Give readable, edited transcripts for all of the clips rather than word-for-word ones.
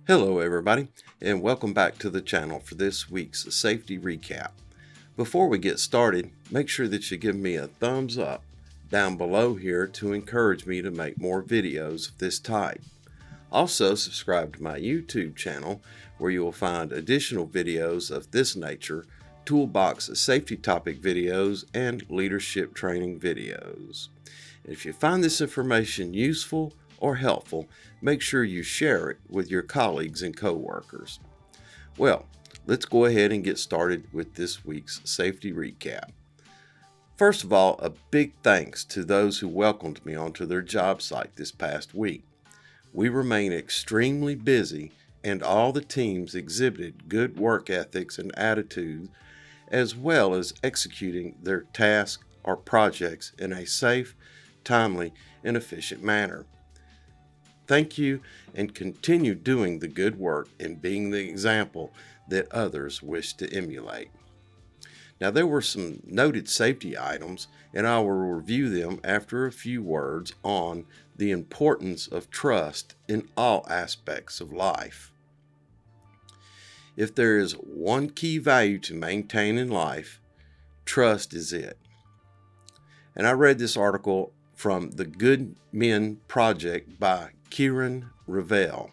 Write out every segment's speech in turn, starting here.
Hello everybody, and welcome back to the channel for this week's safety recap. Before we get started, make sure that you give me a thumbs up down below here to encourage me to make more videos of this type. Also, subscribe to my YouTube channel where you will find additional videos of this nature, toolbox safety topic videos, and leadership training videos. If you find this information useful or helpful, make sure you share it with your colleagues and coworkers. Well, let's go ahead and get started with this week's safety recap. First of all, a big thanks to those who welcomed me onto their job site this past week. We remain extremely busy, and all the teams exhibited good work ethics and attitudes, as well as executing their tasks or projects in a safe, timely, and efficient manner. Thank you, and continue doing the good work and being the example that others wish to emulate. Now, there were some noted safety items, and I will review them after a few words on the importance of trust in all aspects of life. If there is one key value to maintain in life, trust is it. And I read this article from the Good Men Project by Kieran, Revel.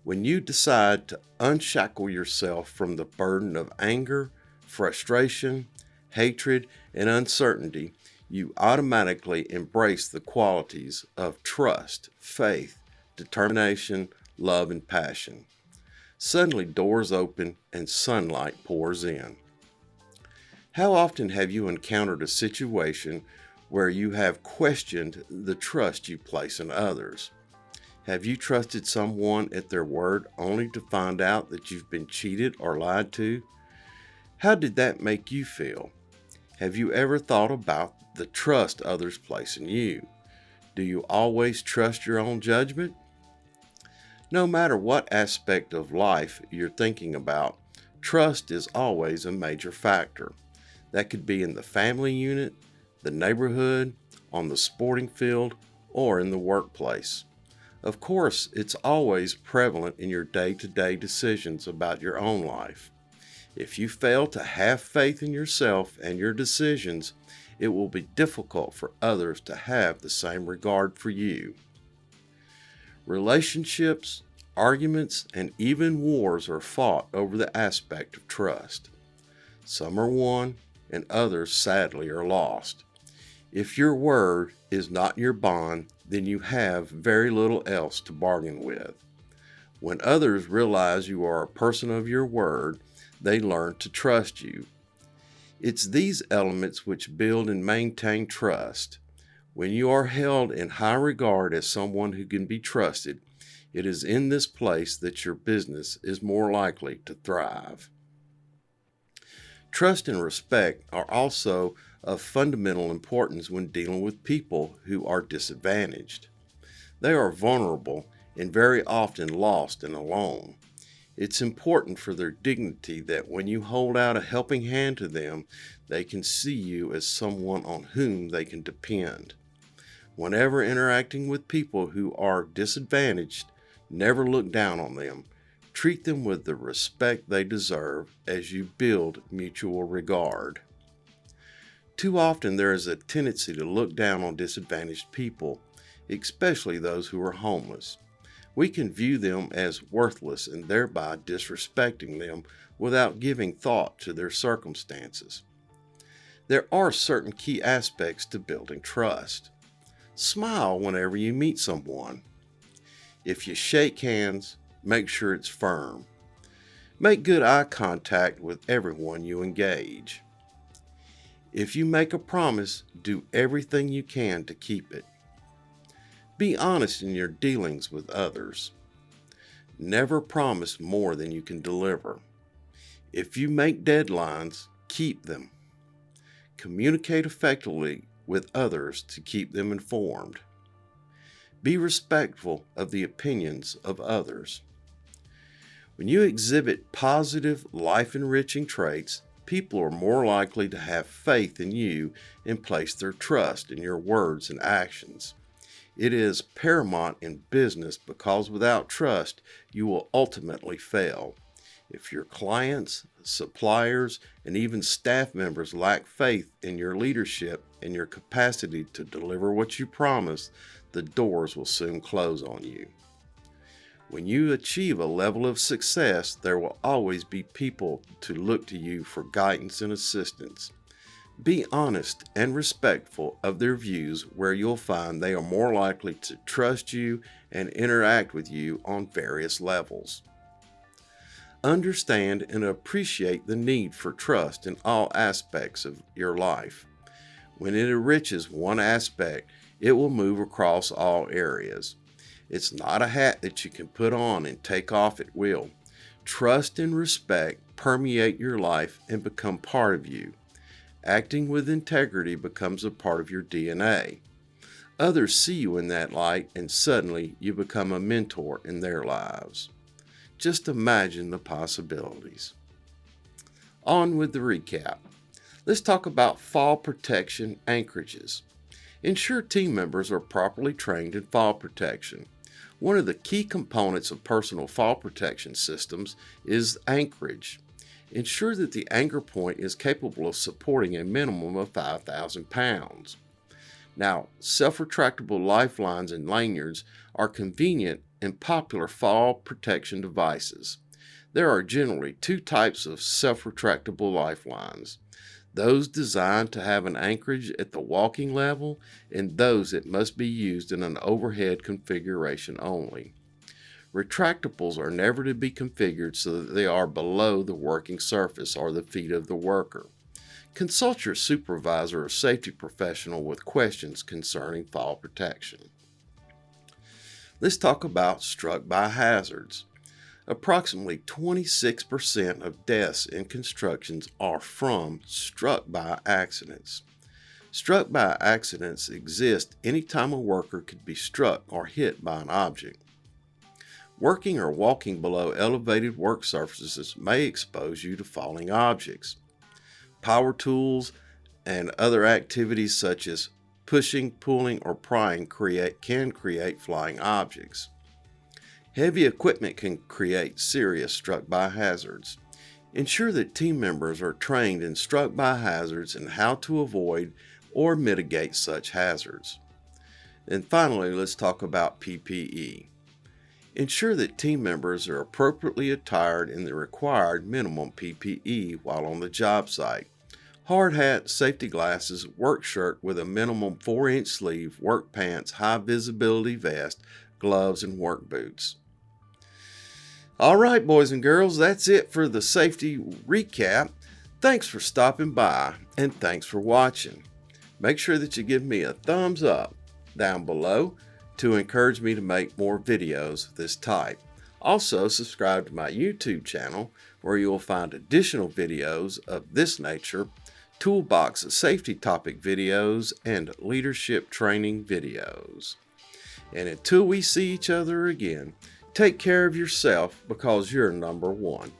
When you decide to unshackle yourself from the burden of anger, frustration, hatred, and uncertainty, you automatically embrace the qualities of trust, faith, determination, love, and passion. Suddenly doors open and sunlight pours in. How often have you encountered a situation where you have questioned the trust you place in others? Have you trusted someone at their word only to find out that you've been cheated or lied to? How did that make you feel? Have you ever thought about the trust others place in you? Do you always trust your own judgment? No matter what aspect of life you're thinking about, trust is always a major factor. That could be in the family unit, the neighborhood, on the sporting field, or in the workplace. Of course, it's always prevalent in your day-to-day decisions about your own life. If you fail to have faith in yourself and your decisions, it will be difficult for others to have the same regard for you. Relationships, arguments, and even wars are fought over the aspect of trust. Some are won, and others sadly are lost. If your word is not your bond, then you have very little else to bargain with. When others realize you are a person of your word, they learn to trust you. It's these elements which build and maintain trust. When you are held in high regard as someone who can be trusted, it is in this place that your business is more likely to thrive. Trust and respect are also of fundamental importance when dealing with people who are disadvantaged. They are vulnerable and very often lost and alone. It's important for their dignity that when you hold out a helping hand to them, they can see you as someone on whom they can depend. Whenever interacting with people who are disadvantaged, never look down on them. Treat them with the respect they deserve as you build mutual regard. Too often there is a tendency to look down on disadvantaged people, especially those who are homeless. We can view them as worthless and thereby disrespecting them without giving thought to their circumstances. There are certain key aspects to building trust. Smile whenever you meet someone. If you shake hands, make sure it's firm. Make good eye contact with everyone you engage. If you make a promise, do everything you can to keep it. Be honest in your dealings with others. Never promise more than you can deliver. If you make deadlines, keep them. Communicate effectively with others to keep them informed. Be respectful of the opinions of others. When you exhibit positive, life-enriching traits, people are more likely to have faith in you and place their trust in your words and actions. It is paramount in business because without trust, you will ultimately fail. If your clients, suppliers, and even staff members lack faith in your leadership and your capacity to deliver what you promise, the doors will soon close on you. When you achieve a level of success, there will always be people to look to you for guidance and assistance. Be honest and respectful of their views, where you'll find they are more likely to trust you and interact with you on various levels. Understand and appreciate the need for trust in all aspects of your life. When it enriches one aspect, it will move across all areas. It's not a hat that you can put on and take off at will. Trust and respect permeate your life and become part of you. Acting with integrity becomes a part of your DNA. Others see you in that light, and suddenly you become a mentor in their lives. Just imagine the possibilities. On with the recap. Let's talk about fall protection anchorages. Ensure team members are properly trained in fall protection. One of the key components of personal fall protection systems is anchorage. Ensure that the anchor point is capable of supporting a minimum of 5,000 pounds. Now, self-retractable lifelines and lanyards are convenient and popular fall protection devices. There are generally two types of self-retractable lifelines: those designed to have an anchorage at the walking level, and those that must be used in an overhead configuration only. Retractables are never to be configured so that they are below the working surface or the feet of the worker. Consult your supervisor or safety professional with questions concerning fall protection. Let's talk about struck by hazards. Approximately 26% of deaths in constructions are from struck by accidents. Struck by accidents exist anytime a worker could be struck or hit by an object. Working or walking below elevated work surfaces may expose you to falling objects. Power tools and other activities such as pushing, pulling, or prying can create flying objects. Heavy equipment can create serious struck-by hazards. Ensure that team members are trained in struck-by hazards and how to avoid or mitigate such hazards. And finally, let's talk about PPE. Ensure that team members are appropriately attired in the required minimum PPE while on the job site. Hard hat, safety glasses, work shirt with a minimum 4-inch sleeve, work pants, high visibility vest, gloves, and work boots. All right, boys and girls, that's it for the safety recap. Thanks for stopping by, and thanks for watching. Make sure that you give me a thumbs up down below to encourage me to make more videos of this type. Also, subscribe to my YouTube channel, where you will find additional videos of this nature, toolbox safety topic videos, and leadership training videos. And until we see each other again, take care of yourself, because you're number one.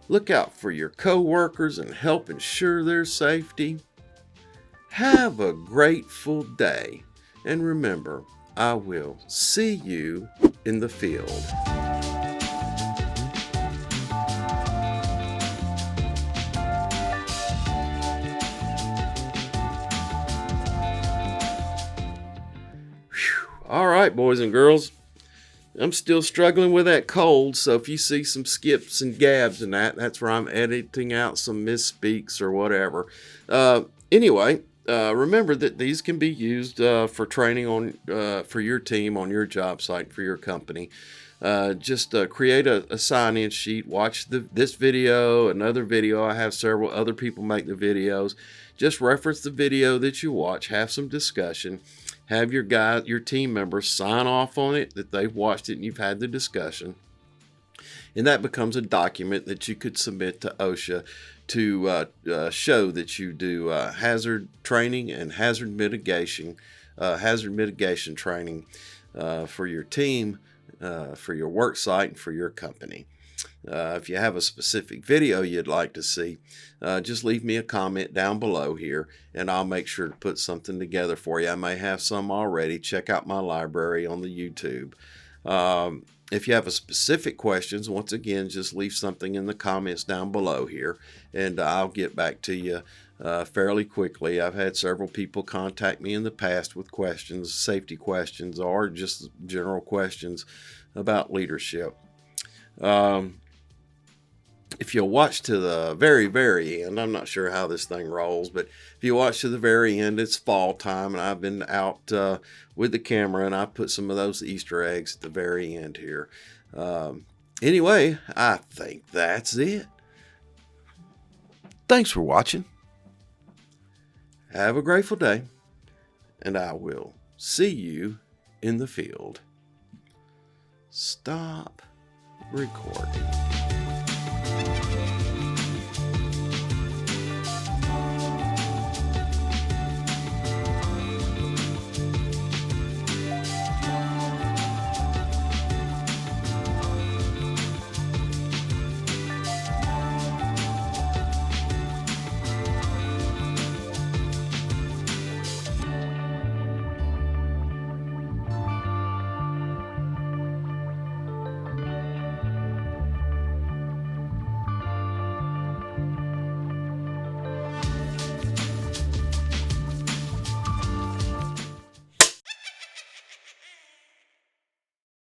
Look out for your co-workers and help ensure their safety. Have a grateful day, and remember, I will see you in the field. All right, boys and girls, I'm still struggling with that cold, so if you see some skips and gabs and that's where I'm editing out some misspeaks or whatever. Anyway, remember that these can be used for training on for your team, on your job site, for your company. Just create a sign-in sheet, watch this video, another video. I have several other people make the videos. Just reference the video that you watch, have some discussion, have your team members sign off on it that they've watched it and you've had the discussion. And that becomes a document that you could submit to OSHA to show that you do hazard training and hazard mitigation training for your team, for your work site, and for your company. If you have a specific video you'd like to see, just leave me a comment down below here, and I'll make sure to put something together for you. I may have some already. Check out my library on the YouTube. If you have a specific questions, once again, just leave something in the comments down below here, and I'll get back to you fairly quickly. I've had several people contact me in the past with questions, safety questions, or just general questions about leadership. If you'll watch to the very, very end, I'm not sure how this thing rolls, but if you watch to the very end, it's fall time, and I've been out with the camera, and I put some of those Easter eggs at the very end here. Anyway, I think that's it. Thanks for watching. Have a grateful day, and I will see you in the field. Stop recording.